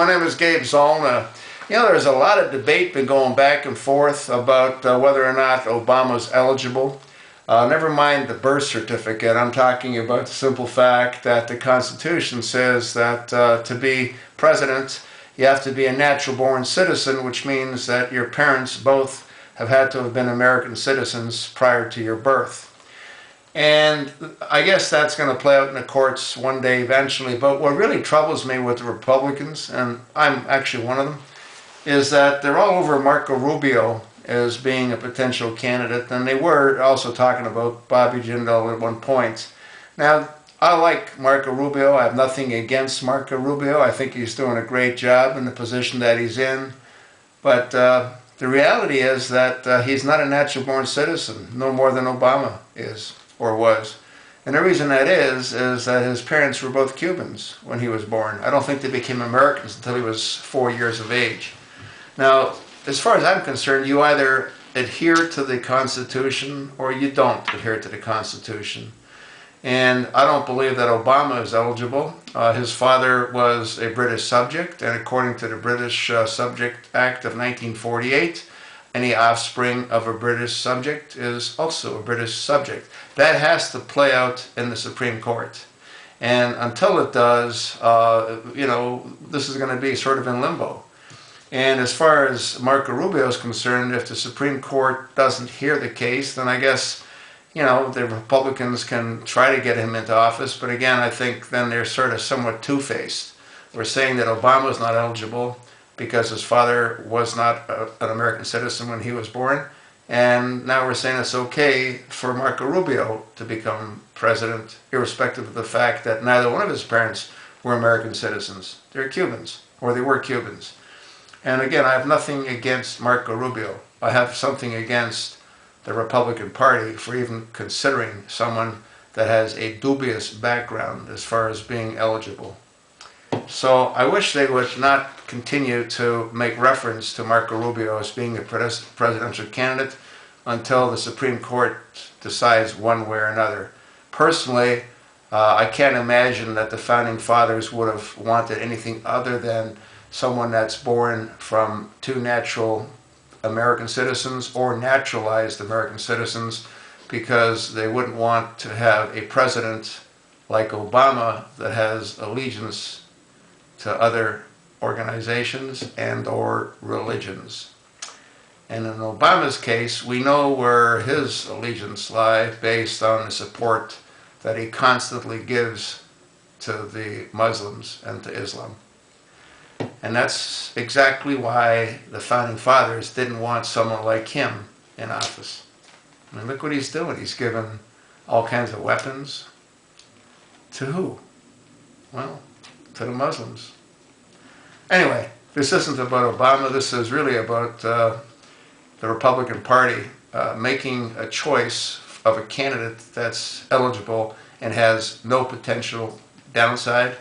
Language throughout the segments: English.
My name is Gabe Zollner. You know, there's a lot of debate been going back and forth about whether or not Obama's eligible. Never mind the birth certificate. I'm talking about the simple fact that the Constitution says that to be president, you have to be a natural-born citizen, which means that your parents both have had to have been American citizens prior to your birth. And I guess that's going to play out in the courts one day eventually. But what really troubles me with the Republicans, and I'm actually one of them, is that they're all over Marco Rubio as being a potential candidate. And they were also talking about Bobby Jindal at one point. Now, I like Marco Rubio. I have nothing against Marco Rubio. I think he's doing a great job in the position that he's in. But the reality is that he's not a natural-born citizen, no more than Obama is. Or was. And the reason that is that his parents were both Cubans when he was born. I don't think they became Americans until he was 4 years of age. Now, as far as I'm concerned, you either adhere to the Constitution or you don't adhere to the Constitution. And I don't believe that Obama is eligible. His father was a British subject, and according to the British Subject Act of 1948, any offspring of a British subject is also a British subject. That has to play out in the Supreme Court. And until it does, this is going to be sort of in limbo. And as far as Marco Rubio is concerned, if the Supreme Court doesn't hear the case, then I guess, the Republicans can try to get him into office. But again, I think then they're sort of somewhat two-faced. We're saying that Obama is not eligible because his father was not an American citizen when he was born. And now we're saying it's okay for Marco Rubio to become president, irrespective of the fact that neither one of his parents were American citizens. They're Cubans, or they were Cubans. And again, I have nothing against Marco Rubio. I have something against the Republican Party for even considering someone that has a dubious background as far as being eligible. So I wish they would not continue to make reference to Marco Rubio as being a presidential candidate until the Supreme Court decides one way or another. Personally, I can't imagine that the Founding Fathers would have wanted anything other than someone that's born from two natural American citizens or naturalized American citizens, because they wouldn't want to have a president like Obama that has allegiance to other organizations and or religions. And in Obama's case, we know where his allegiance lies based on the support that he constantly gives to the Muslims and to Islam. And that's exactly why the Founding Fathers didn't want someone like him in office. I mean, look what he's doing. He's given all kinds of weapons. To who? Well, to the Muslims. Anyway, this isn't about Obama. This is really about the Republican Party making a choice of a candidate that's eligible and has no potential downside.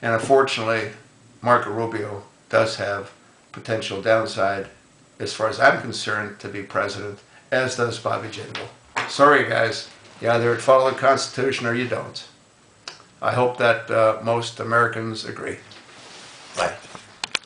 And unfortunately, Marco Rubio does have potential downside, as far as I'm concerned, to be president, as does Bobby Jindal. Sorry, guys. You either follow the Constitution or you don't. I hope that most Americans agree.